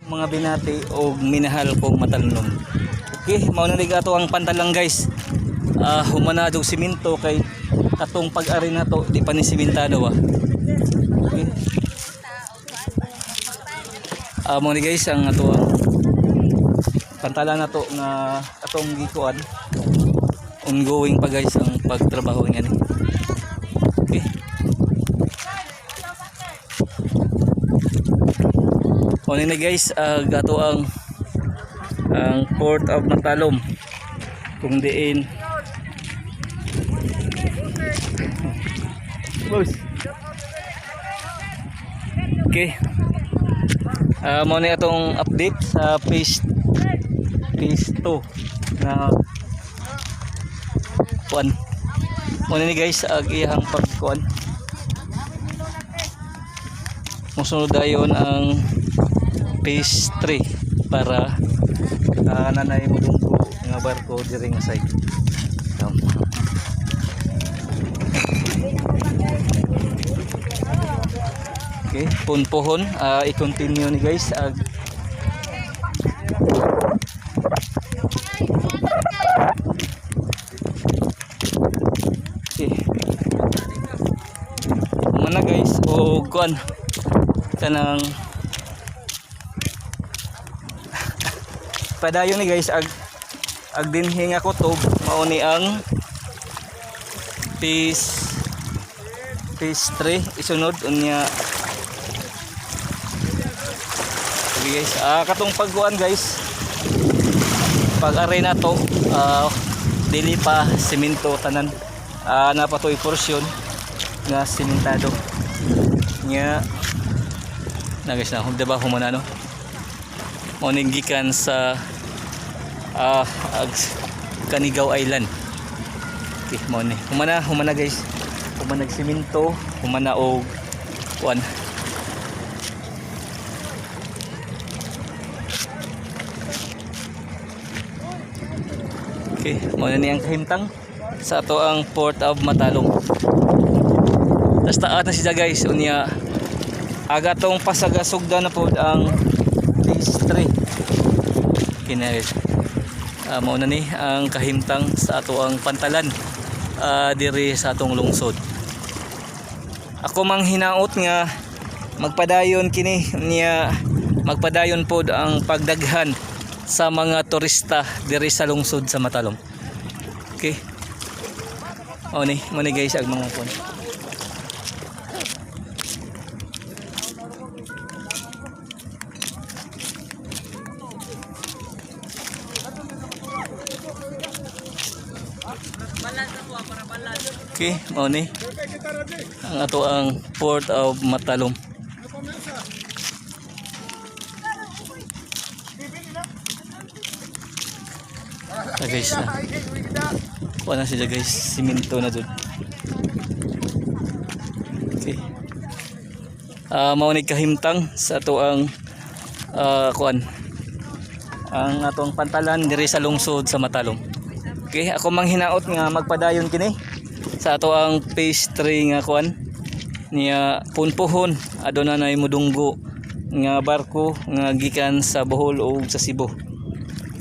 Mga binati o minahal kong matalnom. Okay, mao na ato ang pantalang guys. Humana og simento kay katong pag-ari na to di pa ni simentado ba. Okay. Mo ni guys ang ato ang pantalan na to nga atong gikuan. Ongoing pa guys ang pagtrabaho niyan. Okay. Ano na guys, gato ang Port of Matalom kung diin okay. Mo na itong update sa phase 2 na kuan. Mo na ni guys iyang pagkuan. Musunod dayon ang phase 3 para nanay mo dunggo nga barko diri nga side. Okay, punpohon i-continue ni guys okay. Mana guys o kuan kanang padayon ni guys ag dinhi nga kutob mao ni ang phase 3 isunod unya. Okay guys, katong pagkuan guys pag-aray na to dili pa semento tanan, napatoy porsyon nga sementado nya na guys na diba humana no mo gikan sa Canigao Island. Okay, mo ni humana guys, humana semento, humana og kuan. Okay, mo ni ang kahimtang sa ato ang Port of Matalom. Tas taas na siya guys unya agatong pasagasugda na po ang phase 3 kinares. Mao na ni ang kahimtang sa ato ang pantalan diri sa atong lungsod. Ako mang hinaot nga magpadayon kini niya, magpadayon pod ang pagdaghan sa mga turista diri sa lungsod sa Matalom. Okay, mao ni guys ang mga pon. Okay, mao ni ang ato ang Port of Matalom. Guys na kuha na sila guys, simento na dun. Okay, mao ni kahimtang sa ato ang kuan ang atong pantalan diri sa lungsod sa Matalom. Okay, ako mang hinaot nga magpadayon kini sa ato ang phase 3 nga kuan niya punpuhon aduna nay mudunggo nga barko nga gikan sa Bohol o sa Cebu.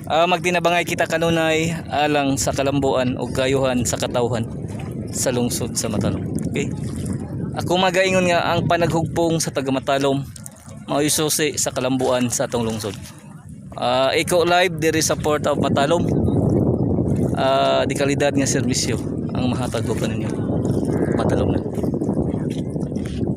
Magtinabangay kita kanunay alang sa kalambuan o gayuhan sa katawhan sa lungsod sa Matalom. Okay, ako magaingon nga ang panaghugpong sa taga Matalom mao susi sa kalambuan sa atong lungsod. Iko live diri sa Port of Matalom. Di kalidad nga serbisyo ang mahatag ko kaninyo. Matalom na.